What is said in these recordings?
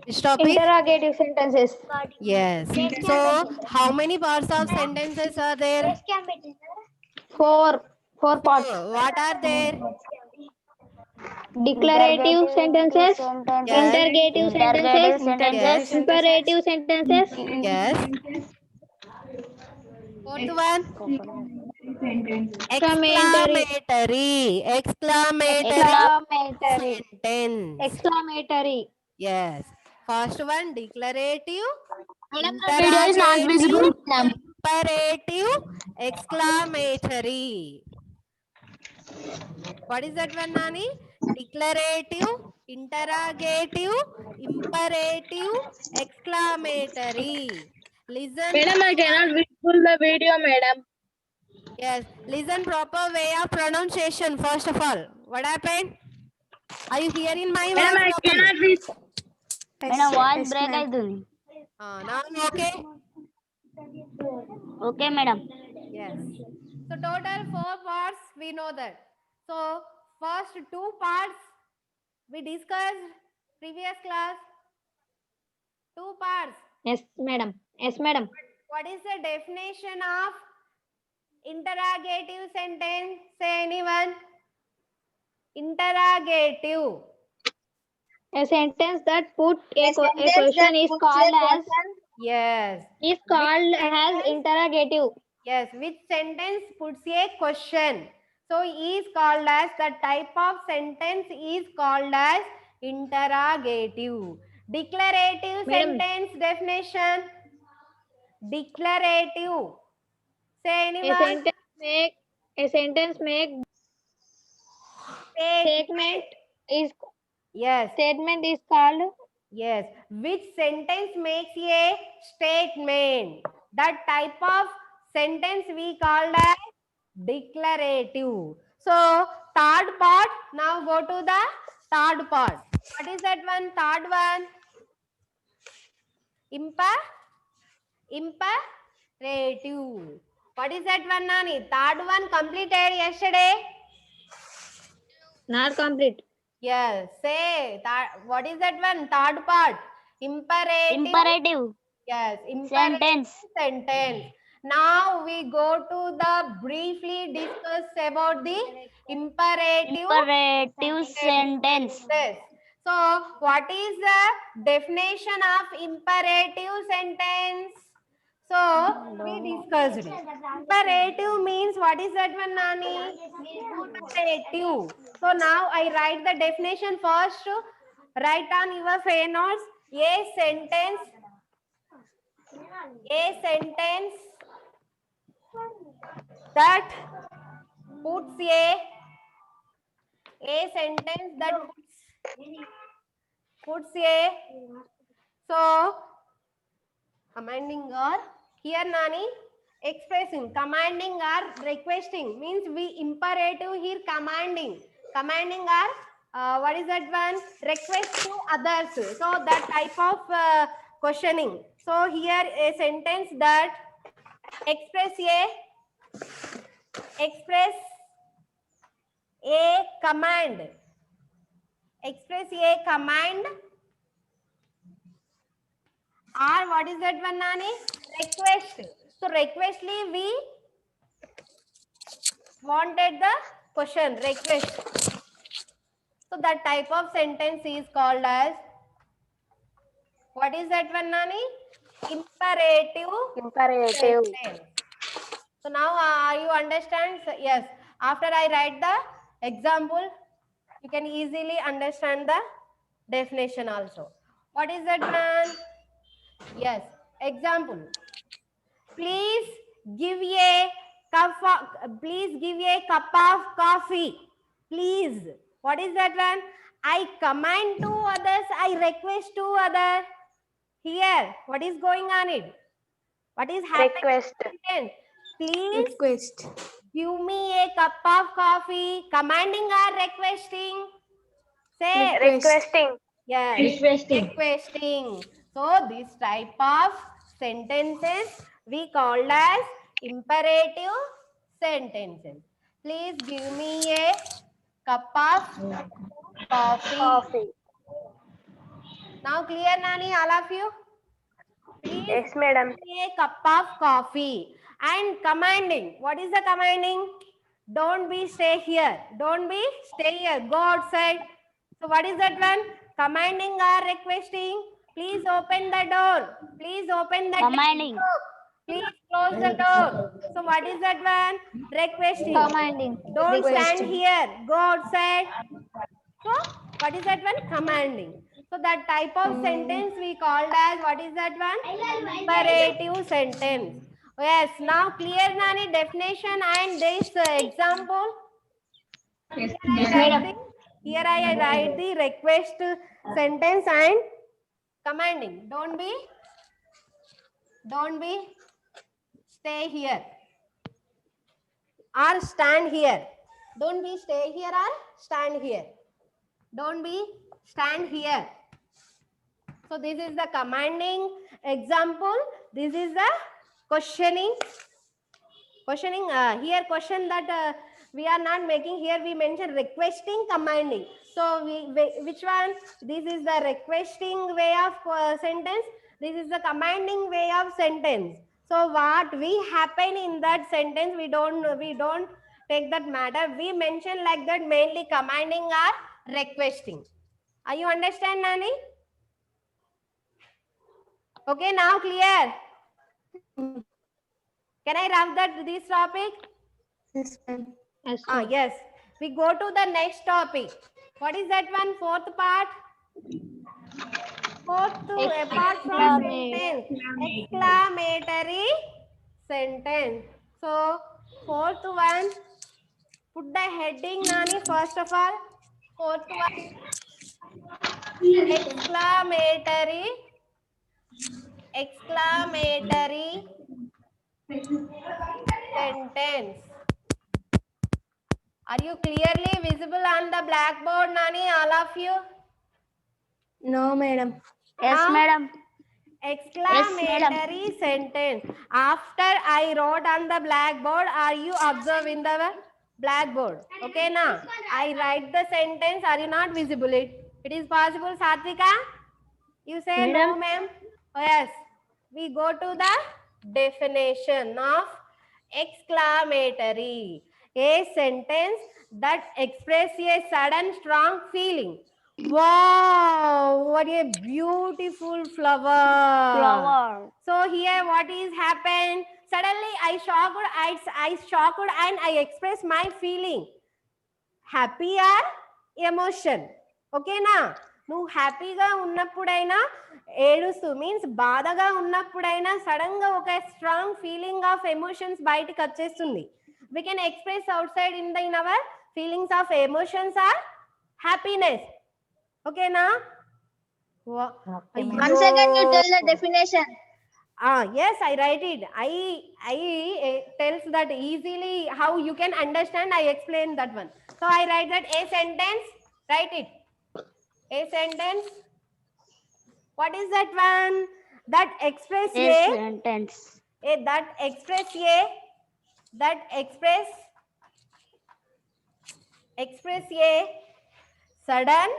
Which topic? Interrogative sentences. Yes. So, how many parts of sentences are there? Four parts. What are there? Declarative sentences, Yes. interrogative sentences, Yes. imperative sentences, Yes. Fourth one. exclamatory, Exclamatory. Exclamatory exclamatory, sentence. exclamatory. Yes. First one, declarative, Madam, the video is not interrogative, visible, madam. imperative, exclamatory. What is that one, Nani? Declarative, interrogative, imperative, exclamatory. Listen. Madam, I cannot visible the video, madam. Yes. Listen proper way of pronunciation first of all. What happened? Are you hearing my Madam, voice I properly? cannot visible. Madam, voice break aithundi. Now okay? Okay, madam. Yes. So total 4 parts we know that. So first 2 parts we discussed previous class. 2 parts. Yes, madam. Yes, madam. What is the definition of interrogative sentence? Say anyone. Interrogative. A sentence that put a question is called as Yes. interrogative. Yes, which sentence puts a question. So is called as, the type of sentence is called as interrogative. Declarative Madam. sentence definition. Declarative. Say anyone. A sentence make statement is Yes. statement is called Yes. Which sentence makes a statement? That type of sentence we called as declarative. So, third part. Now go to the third part. What is that one? Third one. Imperative. What is that one, Nani? Third one completed yesterday. not complete. Yes. Say that. What is that one? Third part. Imperative Yes, sentence. sentence. Now we go to the briefly discuss about the Imperative sentence. So, what is the definition of imperative sentence? So, we discussed it. Imperative means, what is that one, Nani? Imperative. So, now I write the definition first. Write on your fair notes. A sentence that puts a sentence that puts a, so commanding or here, Nani, expressing, commanding or requesting means we imperative here, commanding or what is that one, request to others. So that type of questioning. So here a sentence that express a command, or what is that one, Nani? Request. So requestly we wanted the question, request. So that type of sentence is called as, what is that one, Nani? Imperative sentence. So now you understand? So, yes. After I write the example, you can easily understand the definition also. What is that one? Yes. Example. Please give a cup of coffee. Please. What is that one? I command to others. I request to others. Here, what is going on it? What is happening? Request. Please Request. give me a cup of coffee. Commanding or requesting? Say Requesting. yes. Requesting. So this type of sentences we called as imperative sentences. Please give me a cup of Coffee. Now clear, Nani, all of you? Please. Yes, madam. A cup of coffee. And commanding. What is the commanding? Don't be stay here. Don't be stay here. Go outside. So what is that one? Commanding or requesting? Please open the door. Please open the Commanding. door. Please close the door. So what is that one? Requesting. Commanding. Don't stand Requesting. here. Go outside. So what is that one? Commanding. So that type of sentence we called as, what is that one? Imperative sentence. Yes, now clear, Nani, definition and this example. Yes, Here I write the request sentence and commanding. Don't be stay here or stand here. Don't be stay here or stand here. Don't be stand here. So this is the commanding example. This is the questioning. Here question that we are not making here. We mention requesting, commanding. So which one? This is the requesting way of sentence. This is the commanding way of sentence. So what we happen in that sentence, we don't take that matter. We mention like that mainly commanding or requesting. Are you understand, Nani? Okay, now clear. Can I wrap that this topic? Yes, ma'am. Yes. We go to the next topic. What is that one? Fourth part. Apart from sentence, exclamatory sentence. So fourth one, put the heading, Nani, first of all. Fourth one, exclamatory sentence. Are you clearly visible on the blackboard, Nani, all of you? No, madam. Yes, Now, madam. exclamatory sentence. After I wrote on the blackboard, are you observing the blackboard? Okay, now I write the sentence. Are you not visible? It is possible, Satvika? You say Madam? no, ma'am. Oh, yes. We go to the definition of exclamatory. A sentence that expresses a sudden strong feeling. Wow, what a beautiful flower. So here what is happened? Suddenly I shocked and I express my feeling. Happy or emotion. Okay na? నువ్వు హ్యాపీగా ఉన్నప్పుడైనా ఏడుస్తూ means బాధగా ఉన్నప్పుడైనా sudden గా ఒక strong feeling of emotions బయటకు వచ్చేస్తుంది. We can express outside in our feelings of emotions are happiness. Okay na? Once again, you tell the definition. Yes, I write it. I tells that easily how you can understand. I explain that one. So I write that a sentence. Write it. A sentence. What is that one? That express A a. sentence. That express a. That express a sudden,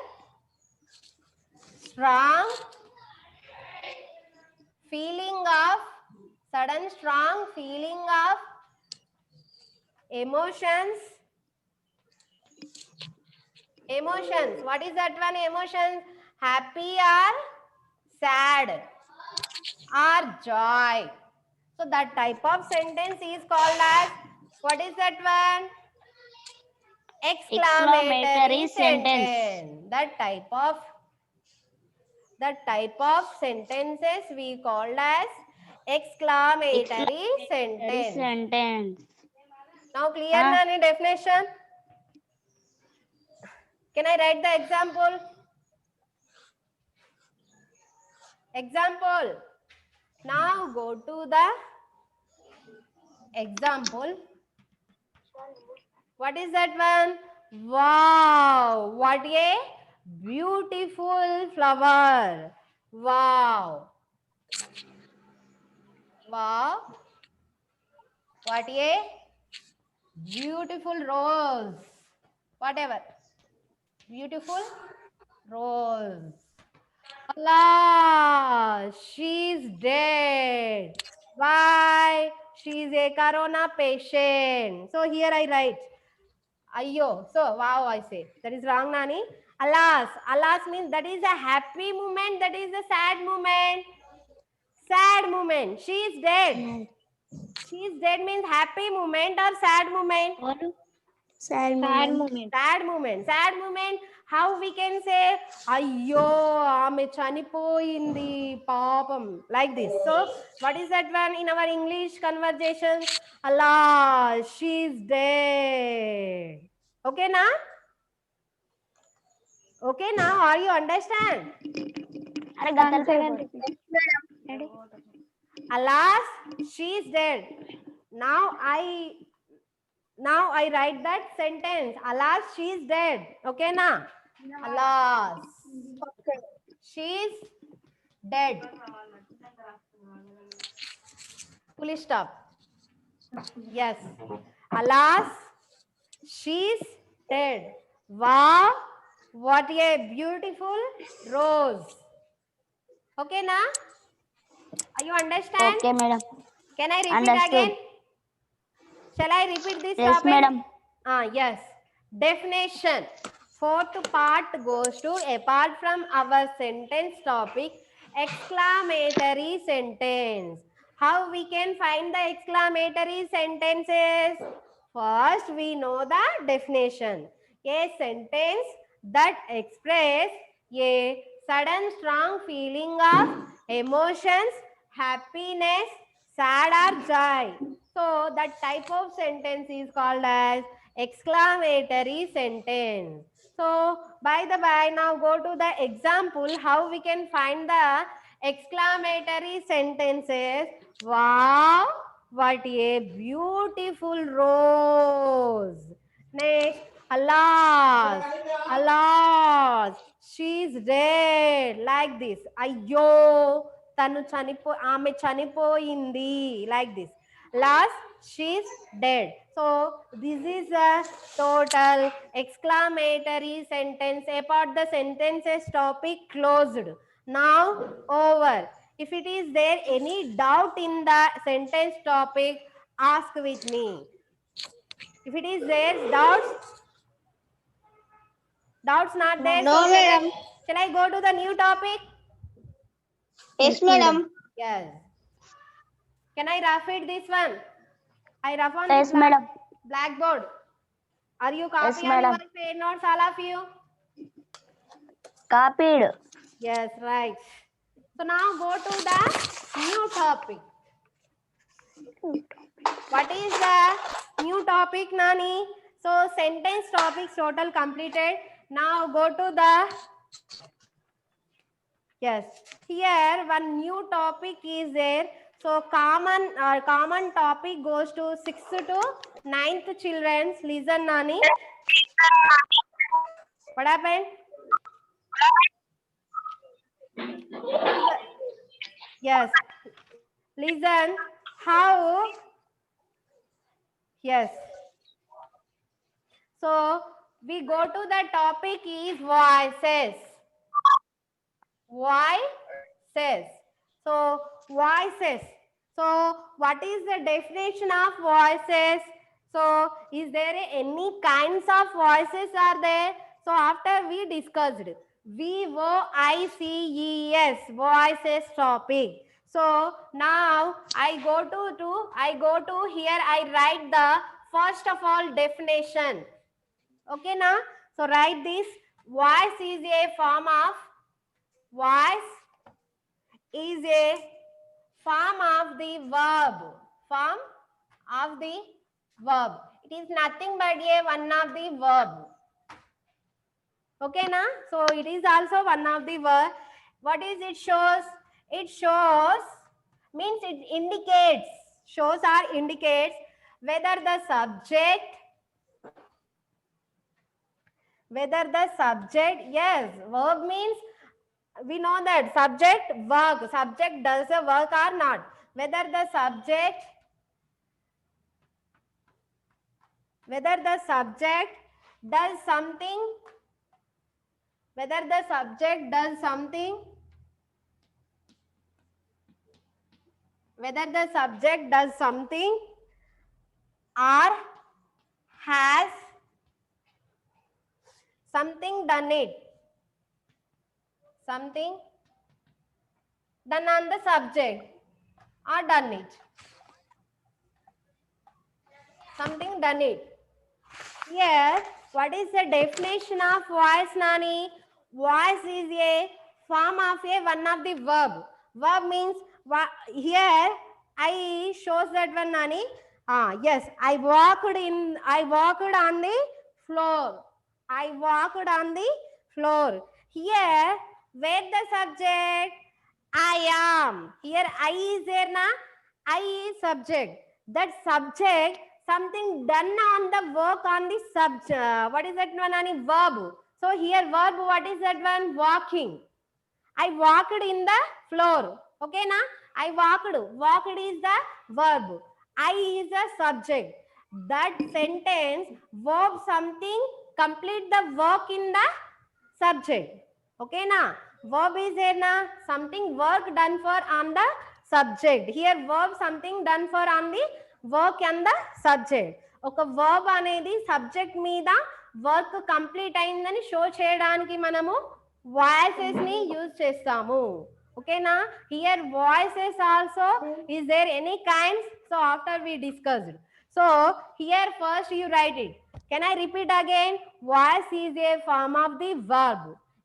strong feeling of emotions. What is that one? Emotions. Happy or sad or joy. So that type of sentence is called as, what is that one? Exclamatory sentence. That type of sentences we called as exclamatory sentence. Now clear, Nani, definition? Can I write the example? Example. Now go to the example. What is that one? Wow, what a beautiful flower. Wow. Wow. What a beautiful rose. Whatever. beautiful rose. Allah, she's dead. Why? She's a corona patient. So here I write Ayyo. So wow, I say that is wrong, Nani. Alas, alas means that is a happy moment. That is a sad moment. Sad moment. She is dead. She is dead means happy moment or sad moment. Sad Sad moment. moment. Sad moment. Sad moment. How we can say, Ayyo, ఆమె చనిపోయింది పాపం, like this. So, what is that one in our English conversation? Allah, she's dead. Okay, na? Okay, now are you understand? అరే One గంటలు second. పేరు. Ready? Alas, she's dead. Now I write that sentence. Alas, she's dead. Okay, na? Alas, she's dead. Full stop. Yes. Alas, she's dead. Wow, what a beautiful rose. Okay, na? Are you understand? Okay madam. Can I repeat Understood. again? Shall I repeat this Yes, topic? madam. Yes. Definition. Fourth part goes to, apart from our sentence topic, exclamatory sentence. How we can find the exclamatory sentences? First, we know the definition. A sentence that express a sudden strong feeling of emotions, happiness, sad or joy. So that type of sentence is called as exclamatory sentence. So by the by, now go to the example how we can find the exclamatory sentences. Wow, what a beautiful rose. Next, alas, alas, she's dead, like this. Ayyo, ఆమె చనిపోయింది, like this. Last, she's dead. So this is a total exclamatory sentence. Apart the sentences topic closed. Now over. If it is there any doubt in the sentence topic, ask with me. If it is there doubts not there. No, so madam. shall I go to the new topic? Yes, madam. Yes. Can I rough it this one? I rough on Yes, the madam. blackboard. Are you copying madam. your paid notes, all of you? Copied. Yes, right. So now go to the new topic. What is the new topic, Nani? So sentence topics total completed. Now go to the, yes, here one new topic is there. So common topic goes to 6th to 9th children. Listen, Nani. What happened? Yes. Listen how. Yes. So we go to the topic is voices. Voices. So voices. So what is the definition of voices? So is there any kinds of voices are there? So after we discussed VOICES, voices topic. So now I go to here, I write the first of all definition. Okay, now so write this. Voice is a form of the verb. Form of the verb. It is nothing but one of the verb. Okay, na? So it is also one of the verb. What is it shows? It shows means it indicates. Shows or indicates whether the subject, yes, verb means we know that subject work. Subject does a work or not. Whether the subject does something whether the subject does something, whether the subject does something or has something done it, something done on the subject or done it, something done it. Here, what is the definition of voice, Nani? Voice is a form of a one of the verb. Verb means here I shows that one, Nani. Yes, I walked on the floor. I walked on the floor. Here, where the subject? I am. Here I is there, na? I is subject. That subject, something done on the work on the subject. What is that one, Ani? Verb. So here verb, what is that one? Walking. I walked in the floor. Okay, na? I walked. Walked is the verb. I is the subject. That sentence, verb something, complete the work in the subject. Okay, na? Verb is there, na? Something work done for on the subject. Here verb something done for on the work and the subject. ఒక verb అనేది subject మీద work complete అయిందని show చేయడానికి మనము voices ని use చేస్తాము. ఓకేనా? Here voices also is there any kinds? So after we discussed. So here first you write it. Can I repeat again? Voice is a form of the verb.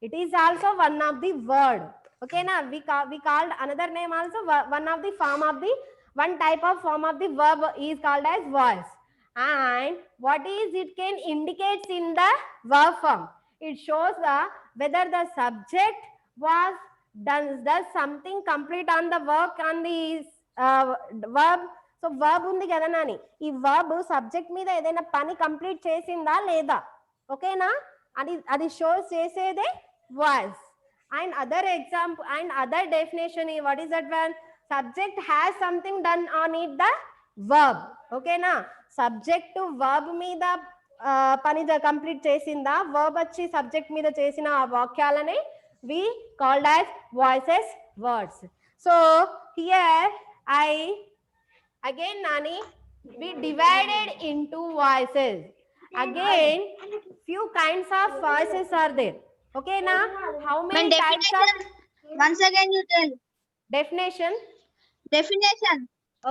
It is also one of the word. Okay, now we called another name also, one of the form of the, one type of form of the verb is called as voice. And what is it can indicates in the verb form? It shows the whether the subject was does something complete on the work on the verb. So verb ఉంది కదా నాని, ఈ verb subject మీద ఏదైనా పని complete చేసిందా లేదా? ఓకేనా? అది షోస్ చేసేదే voice. And other example and other definition, what is that one? Subject has something done on it the verb. ఓకేనా? సబ్జెక్ట్ వర్బ్ మీద పని కంప్లీట్ చేసిందా, వర్బ్ వచ్చి సబ్జెక్ట్ మీద చేసిన ఆ వాక్యాలనే we called as voices, words. So here again, Nani, we divided into voices. Again, few kinds of voices are there. Okay, now how many types of? Once again you tell. Definition.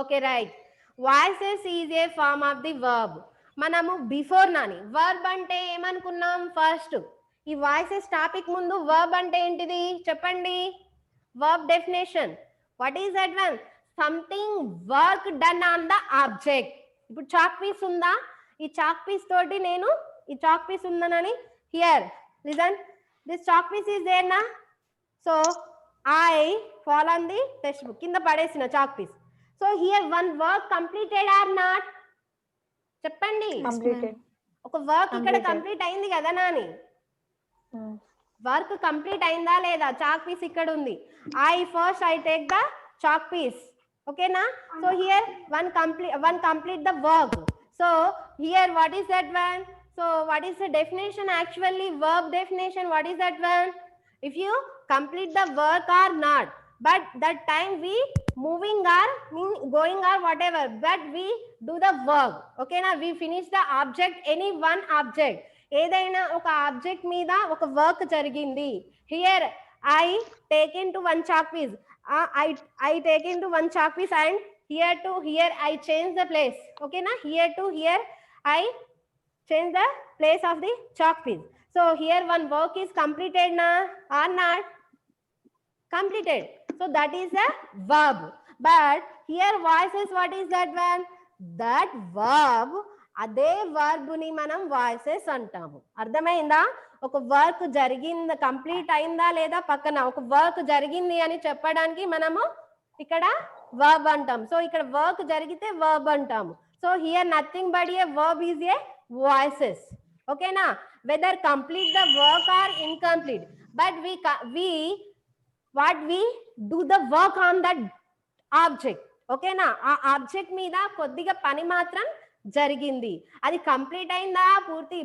Okay, right. Voices is a form of the verb. మనము before Nani verb అంటే ఏమనుకున్నాం? First ఈ voices topic ముందు verb అంటే ఏంటిది చెప్పండి. Verb definition, what is that one? Something work done on the object. ఇప్పుడు chalk piece ఉందా? ఈ చాక్ పీస్ తోటి నేను ఈ చాక్ పీస్ ఉందనని, here listen, this chalk piece is there నా. So I fall on the text book, కింద పడేసిన chalk piece. So here one work completed or not? చెప్పండి. ఒక వర్క్ ఇక్కడ కంప్లీట్ అయింది కదా నాని, వర్క్ కంప్లీట్ అయిందా లేదా? చాక్ పీస్ ఇక్కడ ఉంది. I take the chalk piece. Okay na? So here one complete the work. So here what is that one? So what is the definition actually? Verb definition, what is that one? If you complete the work or not, but that time we moving or going or whatever, but we do the work. Okay na? We finish the object, any one object. ఏదైనా ఒక object మీద ఒక work జరిగింది. Here I take into one chalk piece. I take into one chalk piece and here to here I change the place. Okay na? Here to here I change the place of the chalk piece. So here one work is completed na or not? Completed. So that is a verb. But here voices, what is that one? That verb, అదే verb ని మనం voices అంటాము. అర్థమైందా? ఒక work జరిగింది, complete అయిందా లేదా పక్కన ఒక వర్క్ జరిగింది అని చెప్పడానికి మనము ఇక్కడ వర్బ్ అంటాం. సో ఇక్కడ వర్క్ జరిగితే వర్బ్ అంటాము. So here nothing but a verb is a voices. ఓకేనా? Whether complete the work or incomplete, but we do the work on that object. ఓకేనా? ఆ ఆబ్జెక్ట్ మీద కొద్దిగా పని మాత్రం జరిగింది. అది కంప్లీట్ అయిందా,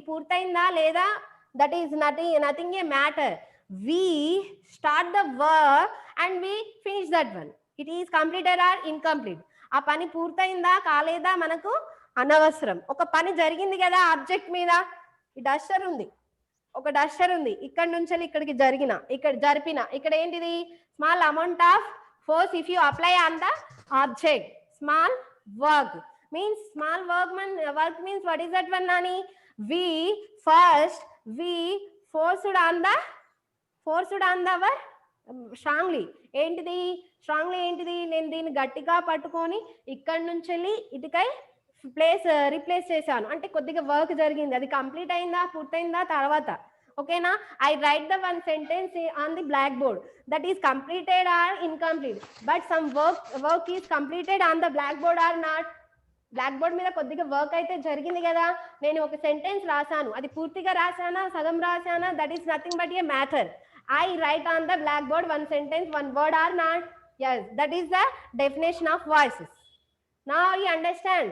పూర్తయిందా లేదా That is nothing a matter. We start the work and we finish that one. It is completed or incomplete. ఆ పని పూర్తయిందా కాలేదా మనకు అనవసరం. ఒక పని జరిగింది కదా ఆబ్జెక్ట్ మీద. ఈ డస్టర్ ఉంది, ఒక డస్టర్ ఉంది, ఇక్కడ నుంచి ఇక్కడికి జరిపిన ఇక్కడ ఏంటిది small amount of force if you apply on the object. Small work means small work means what is that one nani? We first we forced on the our strongly ఏంటిది స్ట్రాంగ్లీ ఏంటిది నేను దీన్ని గట్టిగా పట్టుకొని ఇక్కడ నుంచి ఇటుకై రీప్లేస్ చేశాను అంటే కొద్దిగా వర్క్ జరిగింది, అది కంప్లీట్ అయిందా పూర్తయిందా తర్వాత. ఓకేనా? I write the one sentence on the black board that is completed or incomplete, but some work is completed on the black board or not. Black board మీద కొద్దిగా వర్క్ అయితే జరిగింది కదా, నేను ఒక సెంటెన్స్ రాశాను, అది పూర్తిగా రాశానా సగం రాశానా, that is nothing but a matter. I write on the blackboard one sentence, one word or not. Yes, that is the definition of voices. Now you understand?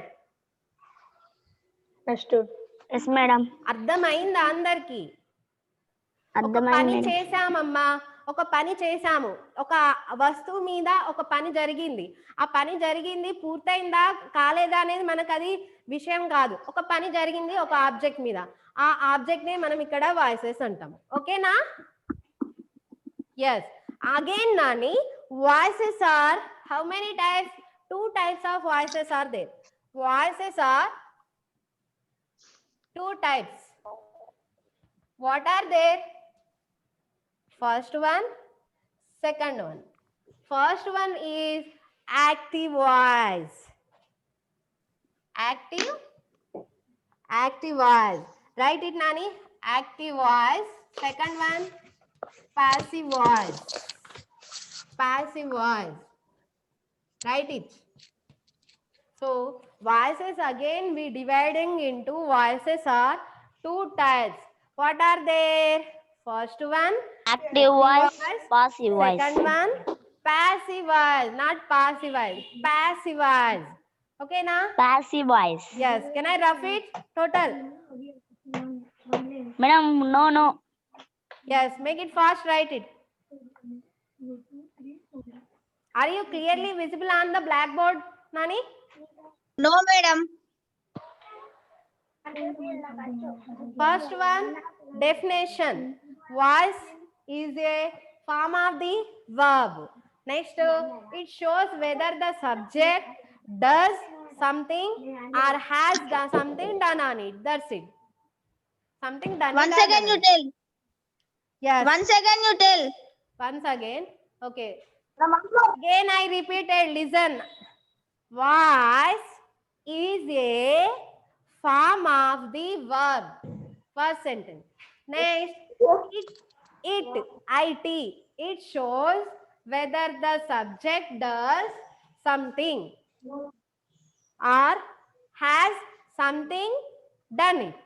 Understood. Yes, madam. అర్థమైందా అందరికి? ఒక అర్థమైంది పని మేడం. చేశామమ్మా, ఒక పని చేశాము, ఒక వస్తువు మీద ఒక పని జరిగింది, ఆ పని జరిగింది పూర్తయిందా కాలేదా అనేది మనకు అది విషయం కాదు. ఒక పని జరిగింది ఒక ఆబ్జెక్ట్ మీద, ఆ ఆబ్జెక్ట్ నే మనం ఇక్కడ వాయిసెస్ అంటాం. ఓకేనా? Yes. Again, Nani, voices are how many types? 2 types of voices are there. Voices are 2 types. What are there? First one, second one. First one is active voice. Active voice. Write it, Nani. Active voice. Second one, passive voice. Passive voice. Write it. So voices again we dividing into voices are 2 types. What are there? First one Active voice, passive voice. second one passive voice, not passive voice, passive voice. Okay na? Passive voice. Yes. Can I rough it total? Madam, no. Yes, make it fast, write it. Are you clearly visible on the blackboard, Nani? No, madam. First one, definition. Voice is a form of the verb. Next, it shows whether the subject does something or has done something done on it. That's it. Something done. Once it or again done you on it. tell. Yes. Once again you tell. Once again. Okay. Again I repeated. Listen. Voice is a form of the verb. First sentence. Next, it shows whether the subject does something or has something done it.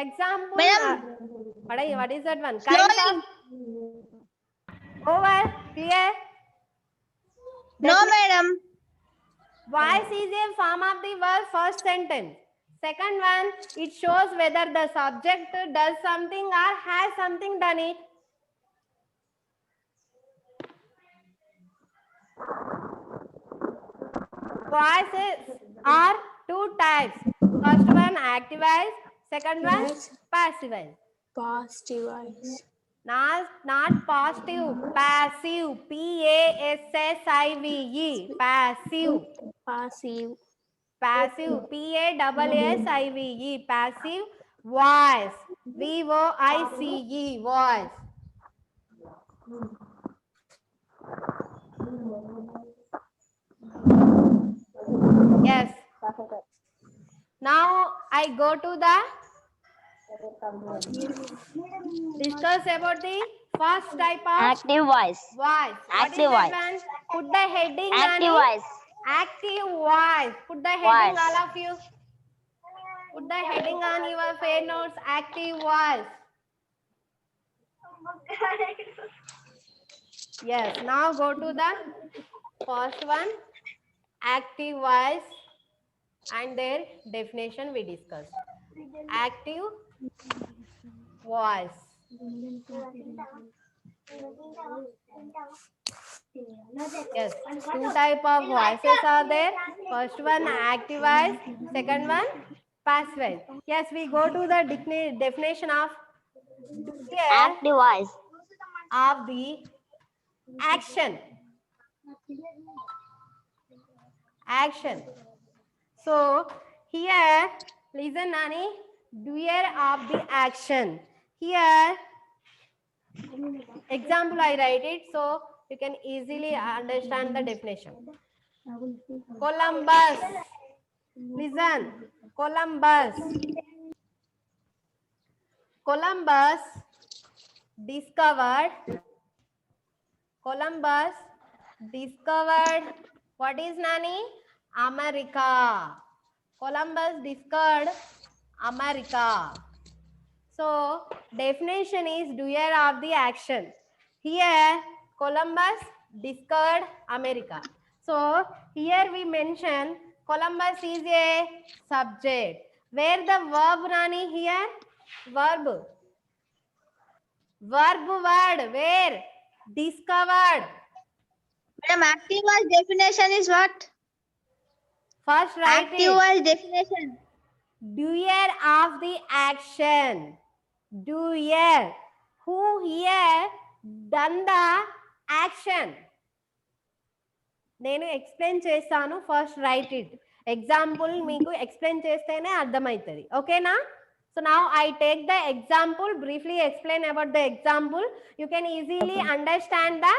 Example. Madam. What is that one? Kind Slowly. of. Over. Clear? No, madam. Voice is a form of the verb. First sentence. Second one, it shows whether the subject does something or has something done it. Voices are 2 types. First one, active voice. Second one, passive voice. Positive voice. Not positive, passive. P-A-S-S-I-V-E. Passive. Passive. Passive. P-A-S-S-I-V-E. Passive voice. V-O-I-C-E. Voice. Yes. Now I go to the discuss about the first type of Active voice. voice. Active what is voice. that one? Put the heading. Active Nani. voice. Active voice. Put the heading, Voice. all of you. Put the heading on your fair notes. Active voice. Yes. Now go to the first one. Active voice and their definition we discussed. Active voice. Yes, two type of voices are there. First one active voice, second one passive voice. Yes, we go to the definition of doer Active voice. of the action. Action. So here, listen, Nani, doer of the action. Here, example I write it so you can easily understand the definition. Columbus. Listen, Columbus. Columbus discovered what is, Nani? America. Columbus discovered America. So definition is doer of the action. Here Columbus discovered America. So here we mention Columbus is a subject. Where the verb, Nani, here? Verb word. Where? Discovered. Madam, active voice definition is what? First write Active it. voice definition. Doer of the action. Doer. Who here done the action? నేను explain చేస్తాను, first right it. Example మీకు explain చేస్తేనే అర్థమవుతుంది, ఓకేనా? So now I take the example, briefly explain about the example. You can easily understand the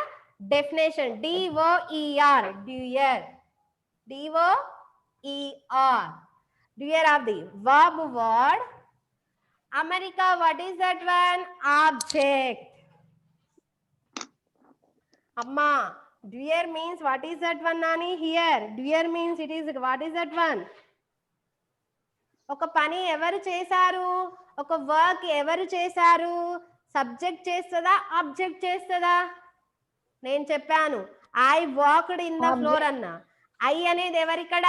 definition. DOER, doer. DOER, doer of the verb word. America, what is that one? Object. Amma, doer means what is that one, Nani? Here doer means it is what is that one? ఒక పని ఎవరు చేశారు, ఒక work ఎవరు చేశారు? Subject చేస్తుందా, object చేస్తుందా? నేను చెప్పాను I walked in the floor అన్న. ఐ అనేది ఎవరిక్కడ?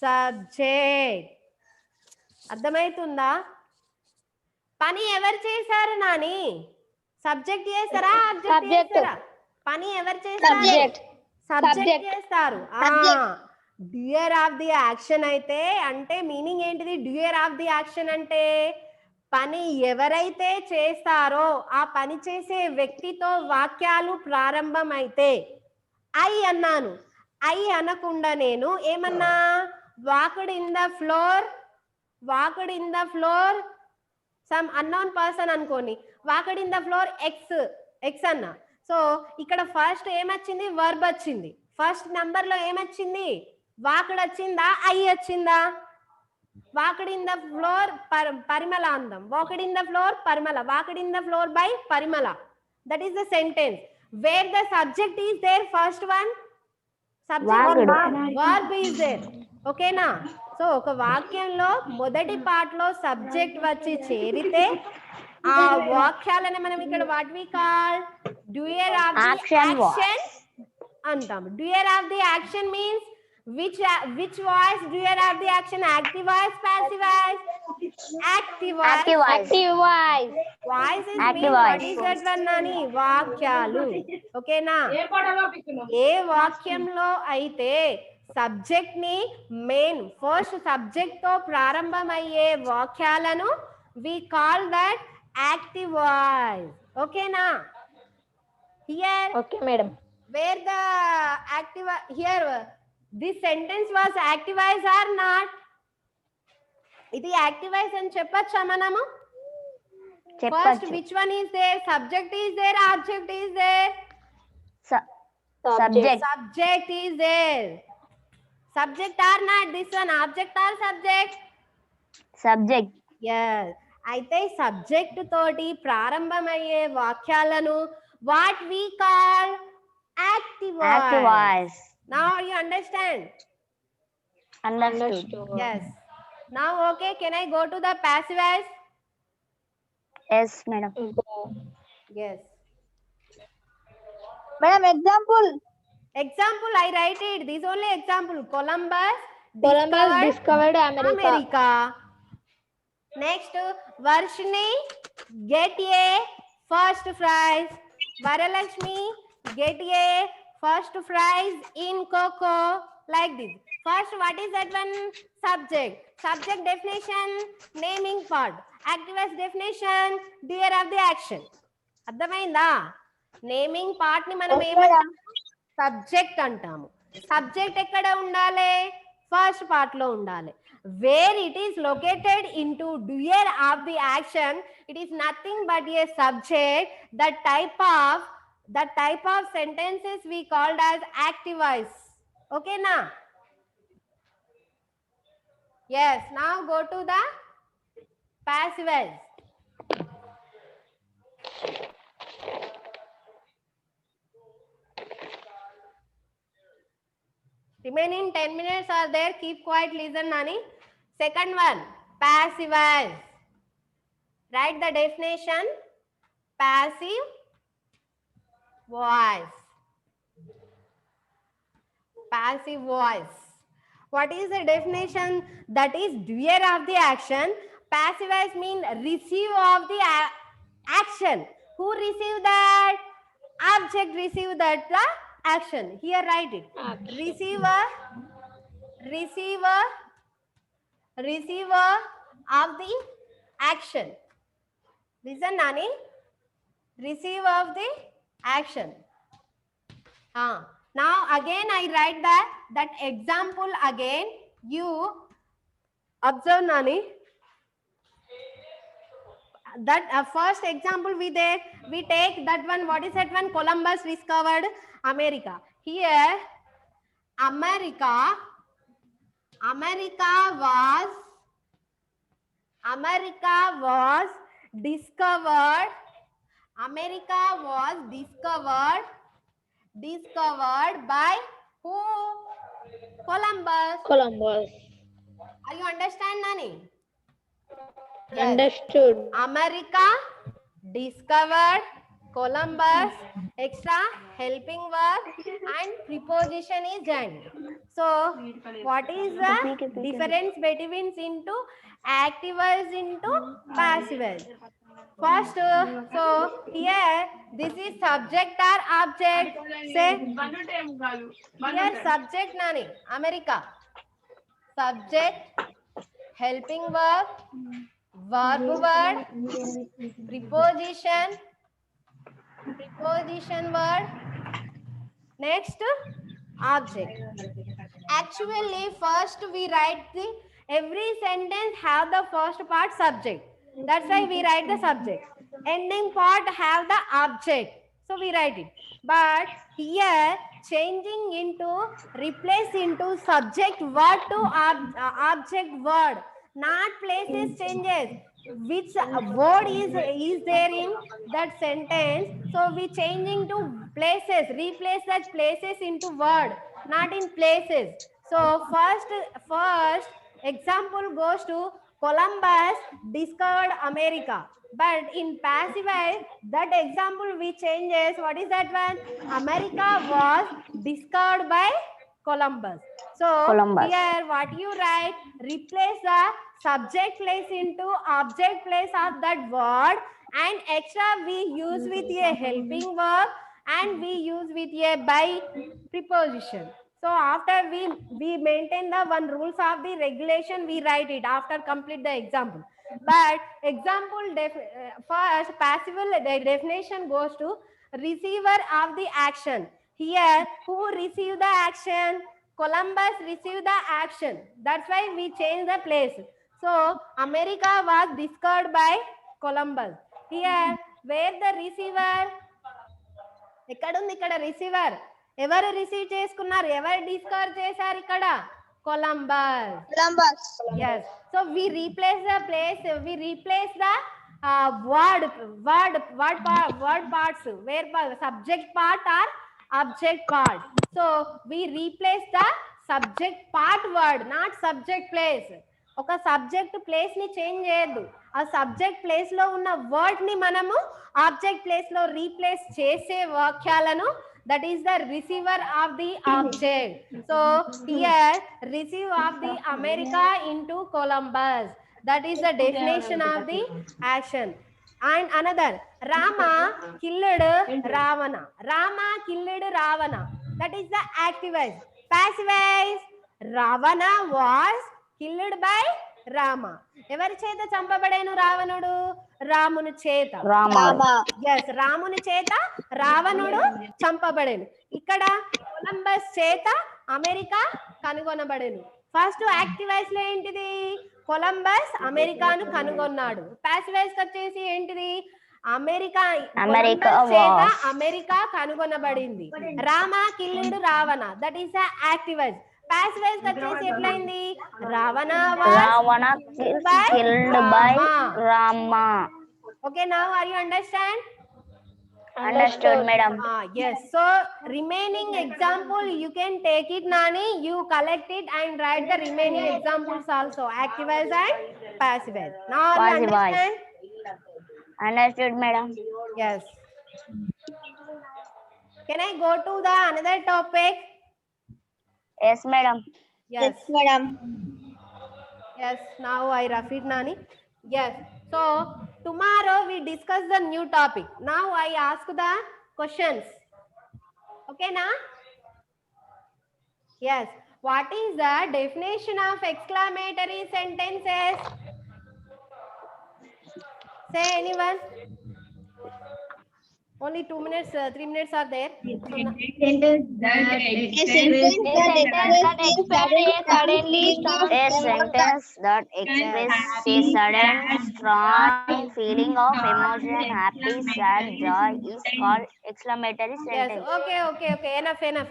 సబ్జెక్ట్. అర్థమవుతుందా? పని ఎవరు చేశారు, నాని? సబ్జెక్ట్ చేస్తారా, ఆబ్జెక్ట్ చేస్తారా? పని ఎవరు చేస్తారు? సబ్జెక్ట్ చేస్తారు. డ్యూయర్ ఆఫ్ ది యాక్షన్ అయితే అంటే మీనింగ్ ఏంటిది? డ్యూయర్ ఆఫ్ ది యాక్షన్ అంటే పని ఎవరైతే చేస్తారో ఆ పని చేసే వ్యక్తితో వాక్యాలు ప్రారంభమైతే. ఐ అన్నాను, ఐ అనకుండా నేను ఏమన్నా? Walked in the floor, walked in the floor some unknown person అనుకోని, walked in the floor X అన్నా. సో ఇక్కడ ఫస్ట్ ఏమొచ్చింది? వర్బ్ వచ్చింది. ఫస్ట్ నంబర్ లో ఏమొచ్చింది? వాక్డ్ వచ్చిందా, ఐ వచ్చిందా? Walked in the floor Parimala అందం. Walked in the floor Parimala. Walked in the floor by Parimala. That is the sentence. Where the subject is there, first one subject, verb is there, ఓకేనా? So ఒక వాక్యంలో మొదటి part లో subject వచ్చి చేరితే ఆ వాక్యాలను మనం ఇక్కడ what we call doer of the action అంటాం. doer of the action means which voice? doer of the action, active voice, passive voice? Active voice. Active voice. Voice is Active mean what voice. is that one, Nani? వాక్యాలు, ఓకేనా? ఏ వాక్యంలో అయితే subject ని main first subject తో ప్రారంభమయ్యే వాక్యాలను we call that active voice, ఓకేనా? Here, Okay, madam. where the active, here this sentence was activized or not? ఇది activized అని చెప్పొచ్చా మనము? First, which one is there? Subject is there, object is there? Subject. Subject is there. Subject or not? This one, object or subject? Subject. Yes. అయితే subject తోటి ప్రారంభమయ్యే వాక్యాలను what we call active voice. Active voice. Now you understand? Understood. Yes. Now okay, can I go to the passive voice? Yes, madam. Yes. Madam, example. Example I write it. This only example. Columbus discovered America. Next, Varshini get a first prize. Varalakshmi get a first prize in Coco. Like this. First, what is that one? Subject. Subject definition, naming part. Activist definition, doer of the action. అర్థమైందా? Naming part ని మనం ఏమంటాము? Subject అంటాము. Subject ఎక్కడ ఉండాలి? First part లో ఉండాలి. Where it is located into doer of the action, it is nothing but a subject. The type of sentences we called as active voice. Okay na? Yes. Now go to the passive voice. Remaining 10 minutes are there. Keep quiet, listen, Nani. Second one, passive voice. Write the definition. Passive voice. Passive voice. What is the definition? That is doer of the action. Passive voice means receive of the action. Who received that? Object received that the action. Here write it. Receiver of the action. Listen, Nani. Receiver of the action. Now again I write that example again. You observe, Nani. That first example we take that one. What is that one? Columbus discovered America. Here America was discovered by who? Columbus. Are you understand, Nani? Yes. Understood. America discovered, Columbus, extra helping verb and preposition is joined. So what is the difference between into active voice into passive voice? First, so here this is subject or object. Say here subject, Nani. America. Subject, helping verb, verb word, preposition word. Next, object. Actually, first we write every sentence have the first part subject. That's why we write the subject. Ending part have the object. So we write it. But here changing into replace into subject word to object word. Not places changes. Which word is there in that sentence? So we changing to places. Replace that places into word, not in places. So first example goes to Columbus discovered America. But in passive voice, that example we changes. What is that one? America was discovered by Columbus. So here what you write? Replace the subject place into object place of that word, and extra we use with a helping verb and we use with a by preposition. So after we maintain the one rules of the regulation, we write it after complete the example. But example first passive definition goes to receiver of the action. Here who received the action? Columbus received the action. That's why we change the place. So America was discovered by Columbus. Here where the receiver? ఇక్కడ receiver ఎవరు receive చేసుకున్నారు? ఎవరు discover చేశారు? ఇక్కడ Columbus. Yes. So we replace the place. We replace the word parts. Where subject part or object part. So we replace the subject part word, not subject place. ఒక subject plus ని change చేయొద్దు. ఆ subject plus లో ఉన్న word ని మనము object place లో replace చేసే వాక్యాలను that is the receiver of the object. So here receive of the America into Columbus. That is the definition of the action. And another, Rama killed Ravana. Rama killed Ravana. That is the active voice. Passive voice, Ravana was killed by Rama. ఎవరి చేత చంపబడేను రావణుడు? రాముని చేత. Rama. Yes, రాముని చేత రావణుడు చంపబడేను. ఇక్కడ Columbus చేత అమెరికా కనుగొనబడేను. ఫస్ట్ యాక్టివ్ వాయిస్ లో ఏంటిది? కొలంబస్ అమెరికాను కనుగొన్నాడు. పాసివ్ వాయిస్ వచ్చేసి ఏంటిది? అమెరికా చేత అమెరికా కనుగొనబడింది. రామ కిల్లుడు Ravana, that is active voice. Passive voice వచ్చేసి ఎట్లయింది? Ravana killed by Rama. Okay, now are you understand? Understood, madam. Yes. So remaining example you can take it, Nani. You collect it and write the remaining examples also. Active voice and passive voice. Now are you Passive voice. understand? Understood, madam. Yes. Can I go to the another topic? Yes, madam. Yes. madam. Yes. Now I rough it, Nani. Yes. So tomorrow we discuss the new topic. Now I ask the questions. Okay, na? Yes. What is the definition of exclamatory sentences? Say anyone. Only 2 minutes, 3 minutes are there. A sentence that expresses suddenly A sentence that expresses a sudden, strong feeling of emotion, happy, sad, joy is called exclamatory Yes. sentence. Okay.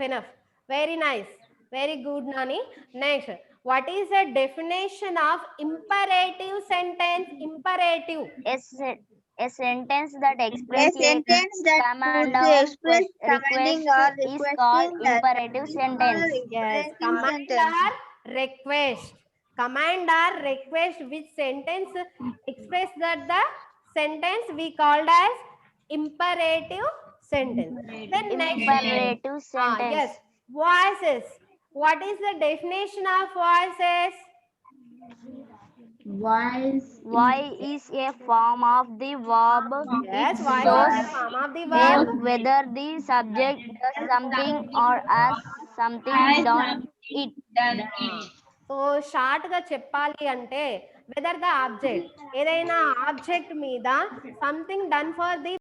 Enough. Very nice. Very good, Nani. Next. What is the definition of imperative sentence? Imperative. A sentence that expresses a command could or express commanding or request is called requesting imperative sentence. Yes. Command or request. Command or request, which sentence express that the sentence we called as imperative sentence. Then next. Imperative sentence. Yes. Voices. What is the definition of voices? Why is a form of the verb. Yes, It voice shows is the form of the verb. whether the subject does something or as something done it. So short గా చెప్పాలి అంటే whether the object, ఏదైనా object మీద something done for the